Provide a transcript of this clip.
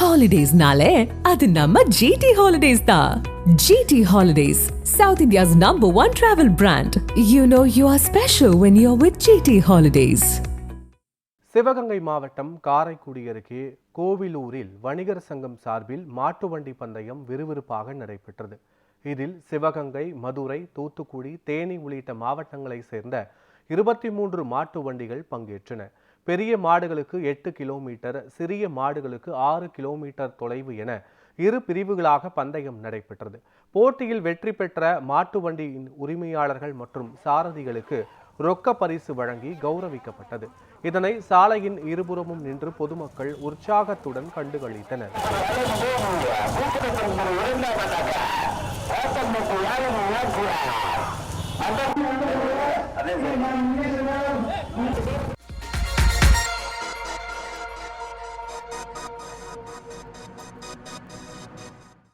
Holidays-nale, adu namma GT Holidays da. GT Holidays, South India's #1 travel brand. You know you are special when you're with GT Holidays. Sivaganga மாவட்டம் காரைக்குடி அருகே கோவிலூரில் வணிகர் சங்கம் சார்பில் மாட்டு வண்டி பந்தயம் விறுவிறுப்பாக நடைபெற்றது. இதில் சிவகங்கை, மதுரை, தூத்துக்குடி, தேனி உள்ளிட்ட மாவட்டங்களைச் சேர்ந்த 23 மாட்டு வண்டிகள் பங்கேற்றன. பெரிய மாடுகளுக்கு 8 கிலோமீட்டர், சிறிய மாடுகளுக்கு 6 கிலோமீட்டர் தொலைவு என இரு பிரிவுகளாக பந்தயம் நடைபெற்றது. போட்டியில் வெற்றி பெற்ற மாட்டு வண்டியின் உரிமையாளர்கள் மற்றும் சாரதிகளுக்கு ரொக்க பரிசு வழங்கி கௌரவிக்கப்பட்டது. இதனை சாலையின் இருபுறமும் நின்று பொதுமக்கள் உற்சாகத்துடன் கண்டுகளித்தனர்.